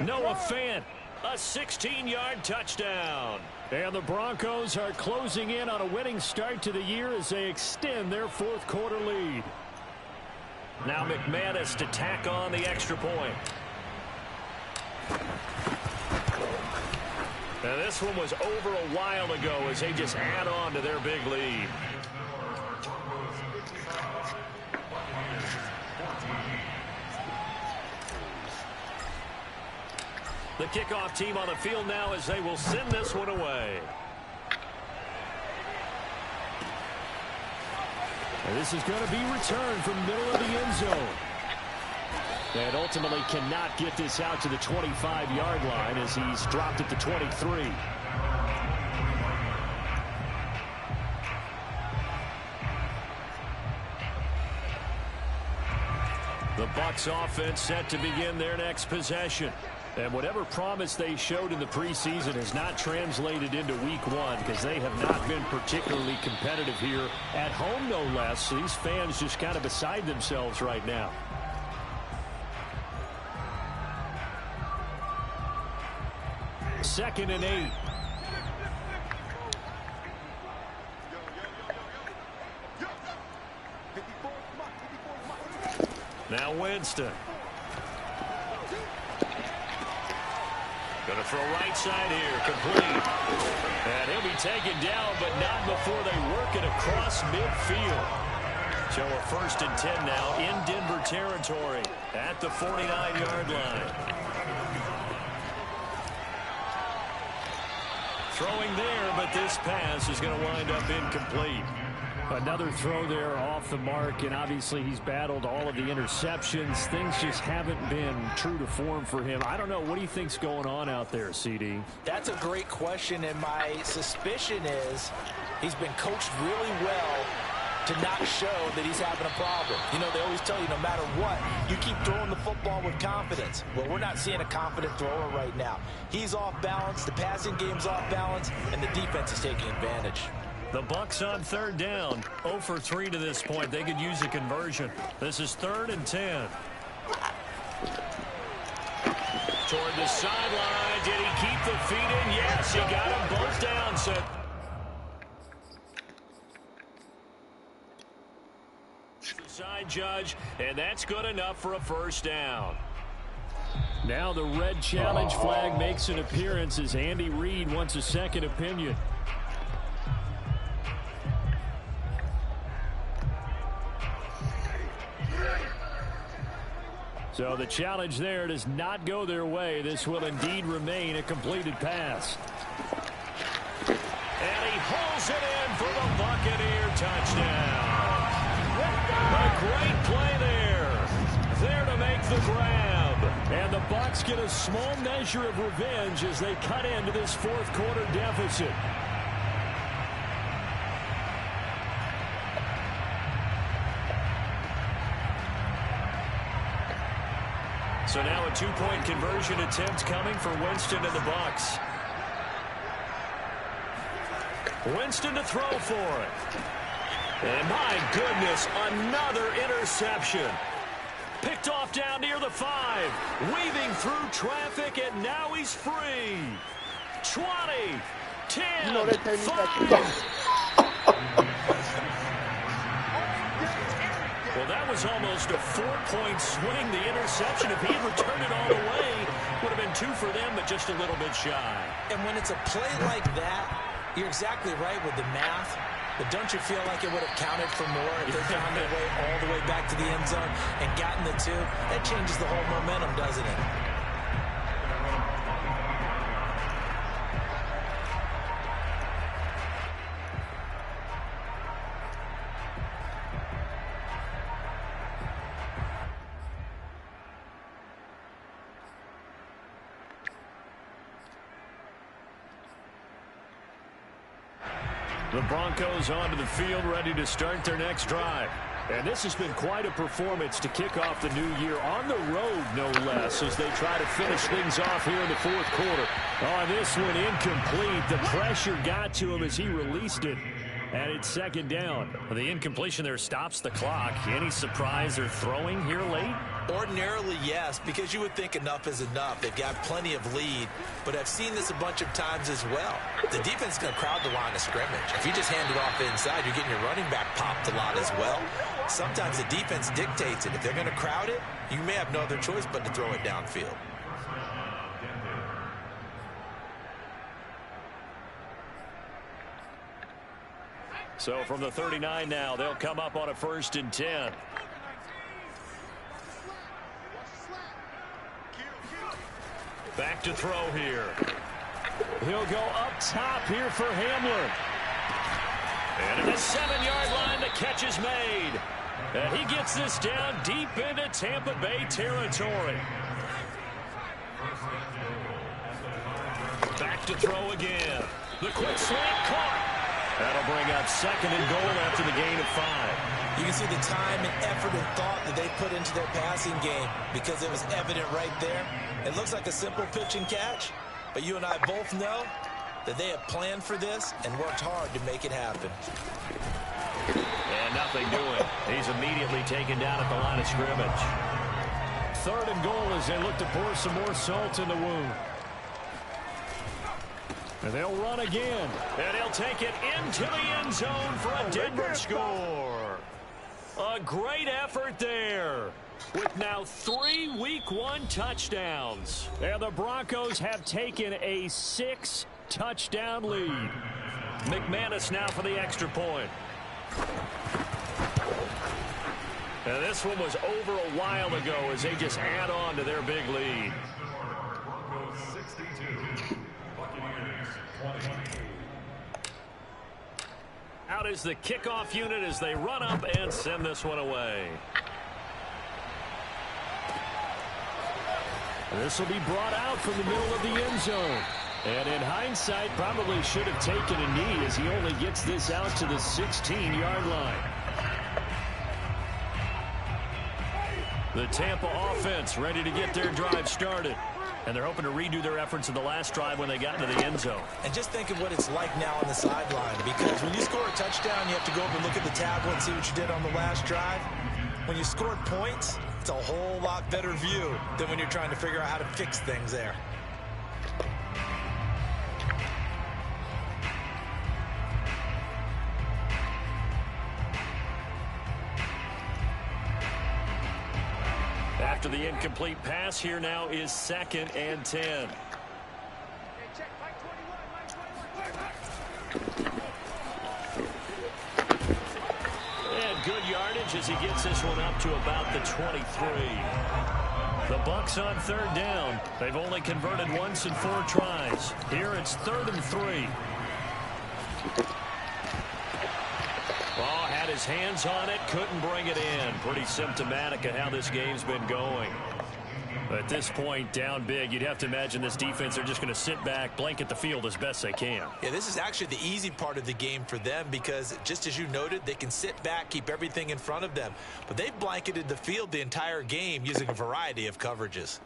Noah Fant, a 16-yard touchdown. And the Broncos are closing in on a winning start to the year as they extend their 4th quarter lead. Now McManus to tack on the extra point. Now this one was over a while ago as they just add on to their big lead. The kickoff team on the field now as they will send this one away. And this is going to be returned from the middle of the end zone. And ultimately cannot get this out to the 25-yard line as he's dropped at the 23. The Bucs offense set to begin their next possession. And whatever promise they showed in the preseason has not translated into week 1 because they have not been particularly competitive here at home, no less. These fans just kind of beside themselves right now. Second and 8. Now Winston. Going to throw right side here, complete. And he'll be taken down, but not before they work it across midfield. So a 1st and 10 now in Denver territory at the 49-yard line. Throwing there, but this pass is going to wind up incomplete. Another throw there off the mark, and obviously he's battled all of the interceptions. Things just haven't been true to form for him. I don't know. What do you think's going on out there, CD? That's a great question, and my suspicion is he's been coached really well to not show that he's having a problem. You know, they always tell you no matter what, you keep throwing the football with confidence. Well, we're not seeing a confident thrower right now. He's off balance, the passing game's off balance, and the defense is taking advantage. The Bucs on 3rd down. 0 for 3 to this point. They could use a conversion. This is 3rd and 10. Toward the sideline. Did he keep the feet in? Yes, he got them both down. So the side judge, and that's good enough for a 1st down. Now the red challenge flag makes an appearance as Andy Reid wants a second opinion. So the challenge there does not go their way. This will indeed remain a completed pass. And he pulls it in for the Buccaneer touchdown. A great play there. There to make the grab. And the Bucs get a small measure of revenge as they cut into this 4th quarter deficit. So now a 2-point conversion attempt coming for Winston and the Bucs. Winston to throw for it. And my goodness, another interception. Picked off down near the 5. Weaving through traffic, and now he's free. 20, 10, 5. Well, that was almost a 4-point swing. The interception, if he had returned it all the way, would have been 2 for them, but just a little bit shy. And when it's a play like that, you're exactly right with the math. But don't you feel like it would have counted for more if they found their way all the way back to the end zone and gotten the 2? That changes the whole momentum, doesn't it? The Broncos onto the field, ready to start their next drive. And this has been quite a performance to kick off the new year on the road, no less, as they try to finish things off here in the 4th quarter. Oh, this one incomplete. The pressure got to him as he released it. And it's 2nd down. The incompletion there stops the clock. Any surprise they're throwing here late? Ordinarily, yes, because you would think enough is enough. They've got plenty of lead, but I've seen this a bunch of times as well. The defense is going to crowd the line of scrimmage. If you just hand it off inside, you're getting your running back popped a lot as well. Sometimes the defense dictates it. If they're going to crowd it, you may have no other choice but to throw it downfield. So from the 39 now, they'll come up on a 1st and 10. Back to throw here. He'll go up top here for Hamler. And at the 7-yard line, the catch is made. And he gets this down deep into Tampa Bay territory. Back to throw again. The quick slant caught. That'll bring up 2nd and goal after the gain of 5. You can see the time and effort and thought that they put into their passing game because it was evident right there. It looks like a simple pitch and catch, but you and I both know that they have planned for this and worked hard to make it happen. And nothing doing. He's immediately taken down at the line of scrimmage. 3rd and goal as they look to pour some more salt in the wound. And they'll run again. And he'll take it into the end zone for a Denver score. A great effort there, with now 3 Week 1 touchdowns. And the Broncos have taken a 6-touchdown lead. McManus now for the extra point. And this one was over a while ago as they just add on to their big lead. Out is the kickoff unit as they run up and send this one away. This will be brought out from the middle of the end zone. And in hindsight, probably should have taken a knee as he only gets this out to the 16-yard line. The Tampa offense ready to get their drive started. And they're hoping to redo their efforts in the last drive when they got into the end zone. And just think of what it's like now on the sideline, because when you score a touchdown, you have to go over and look at the tablet and see what you did on the last drive. When you scored points, it's a whole lot better view than when you're trying to figure out how to fix things there. After the incomplete pass, here now is 2nd and 10. Hey, check Mike 21, And good yardage as he gets this one up to about the 23. The Bucs on 3rd down. They've only converted once in 4 tries. Here it's 3rd and 3. Had his hands on it, couldn't bring it in. Pretty symptomatic of how this game's been going. But at this point, down big, you'd have to imagine this defense, they're just going to sit back, blanket the field as best they can. Yeah, this is actually the easy part of the game for them because, just as you noted, they can sit back, keep everything in front of them. But they've blanketed the field the entire game using a variety of coverages.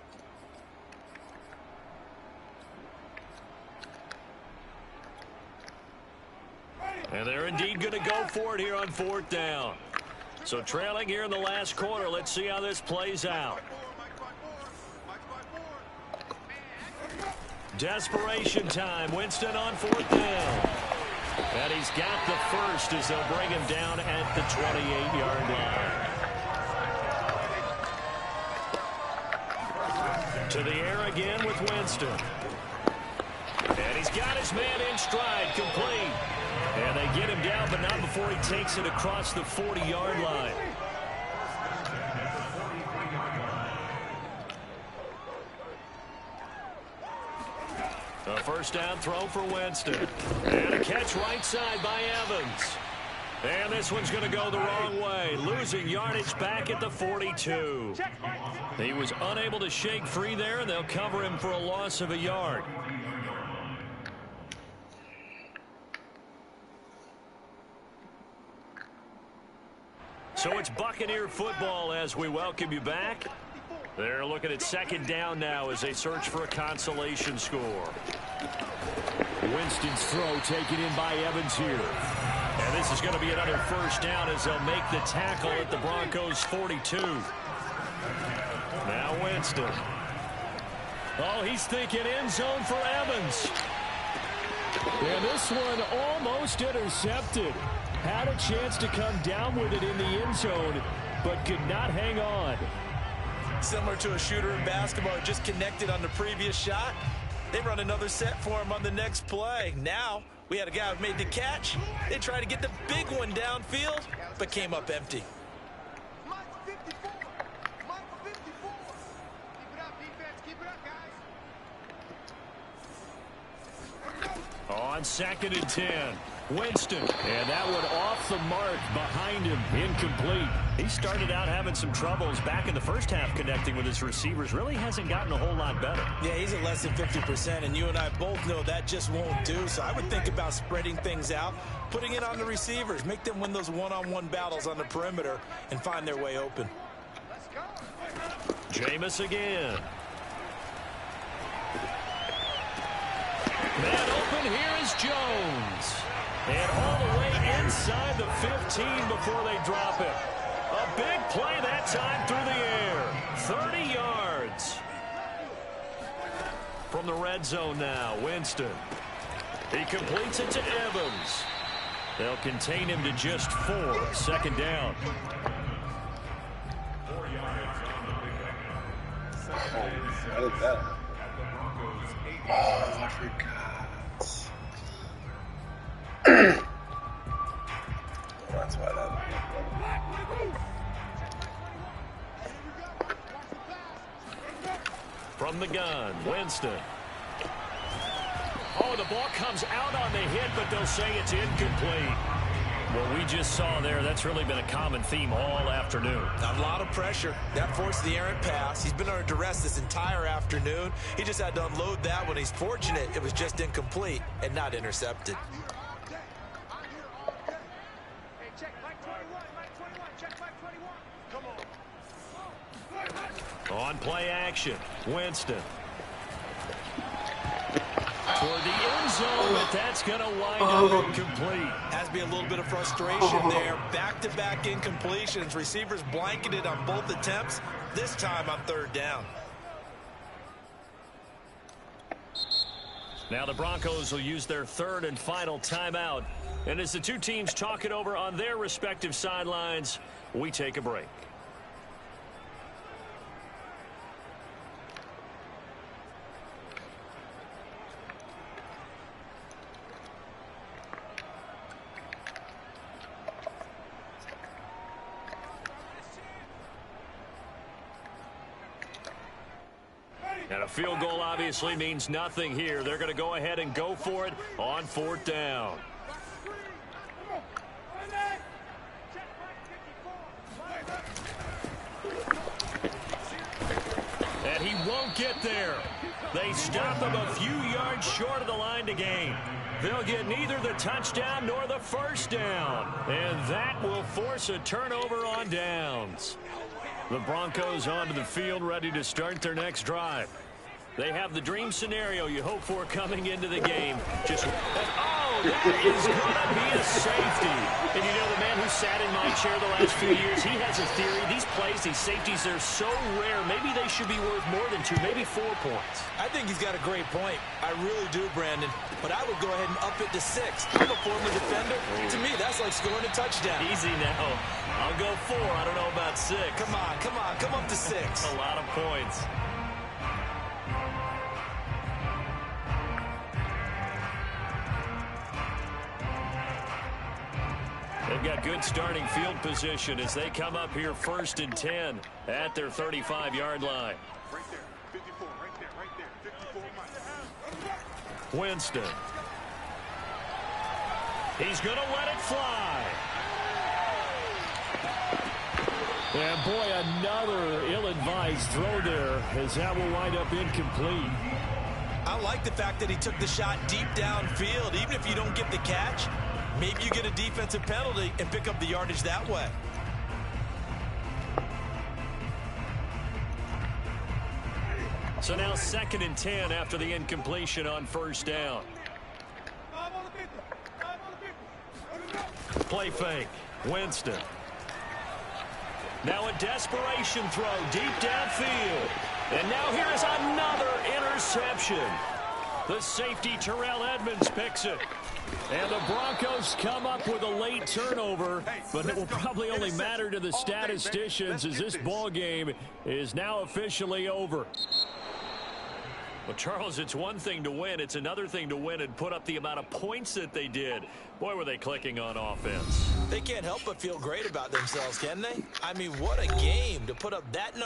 And they're indeed going to go for it here on 4th down. So trailing here in the last quarter, let's see how this plays out. Desperation time. Winston on 4th down. And he's got the first as they'll bring him down at the 28-yard line. To the air again with Winston. And he's got his man in stride, complete. And they get him down, but not before he takes it across the 40-yard line. A first down throw for Winston. And a catch right side by Evans. And this one's going to go the wrong way, losing yardage back at the 42. He was unable to shake free there, and they'll cover him for a loss of a yard. So it's Buccaneer football as we welcome you back. They're looking at 2nd down now as they search for a consolation score. Winston's throw taken in by Evans here. And this is going to be another first down as they'll make the tackle at the Broncos' 42. Now Winston. Oh, he's thinking end zone for Evans. And this one almost intercepted. Had a chance to come down with it in the end zone, but could not hang on. Similar to a shooter in basketball who just connected on the previous shot. They run another set for him on the next play. Now we had a guy who made the catch. They tried to get the big one downfield, but came up empty. Mike 54. Mike 54. Keep it up, defense. Keep it up, guys. On 2nd and 10. Winston, and that one off the mark behind him, incomplete. He started out having some troubles back in the first half connecting with his receivers. Really hasn't gotten a whole lot better. Yeah, he's at less than 50%, and you and I both know that just won't do. So I would think about spreading things out, putting it on the receivers, make them win those one-on-one battles on the perimeter and find their way open. Let's go. Jameis again. Man open, here is Jones. And all the way inside the 15 before they drop it. A big play that time through the air. 30 yards. From the red zone now, Winston. He completes it to Evans. They'll contain him to just 4. 2nd down. What is that? Oh, I forgot. That's why that. From the gun, Winston. Oh, the ball comes out on the hit, but they'll say it's incomplete. What we just saw there, that's really been a common theme all afternoon. A lot of pressure. That forced the errant pass. He's been under duress this entire afternoon. He just had to unload that one. He's fortunate it was just incomplete and not intercepted. On play action, Winston. Toward the end zone, but that's going to wind up incomplete. Has to be a little bit of frustration there. Back-to-back incompletions. Receivers blanketed on both attempts. This time on third down. Now the Broncos will use their third and final timeout. And as the two teams talk it over on their respective sidelines, we take a break. And a field goal obviously means nothing here. They're going to go ahead and go for it on fourth down. And he won't get there. They stop him a few yards short of the line to gain. They'll get neither the touchdown nor the first down. And that will force a turnover on downs. The Broncos onto the field, ready to start their next drive. They have the dream scenario you hope for coming into the game. Oh, that is going to be a safety. And you know, the man who sat in my chair the last few years, he has a theory. These plays, these safeties, they're so rare. Maybe they should be worth more than 2, maybe 4 points. I think he's got a great point. I really do, Brandon. But I would go ahead and up it to 6. I'm a former defender. To me, that's like scoring a touchdown. Easy now. I'll go 4. I don't know about 6. Come on, come on. Come up to 6. A lot of points. They've got good starting field position as they come up here 1st and 10 at their 35-yard line. Right there, 54, right there, 54 miles. Winston. He's going to let it fly. And boy, another ill-advised throw there as that will wind up incomplete. I like the fact that he took the shot deep downfield. Even if you don't get the catch, maybe you get a defensive penalty and pick up the yardage that way. So now 2nd and 10 after the incompletion on first down. Play fake. Winston. Now a desperation throw deep downfield. And now here is another interception. The safety Terrell Edmonds picks it. And the Broncos come up with a late turnover, but it will probably only matter to the statisticians as this ball game is now officially over. Well, Charles, it's one thing to win. It's another thing to win and put up the amount of points that they did. Boy, were they clicking on offense. They can't help but feel great about themselves, can they? I mean, what a game to put up that number.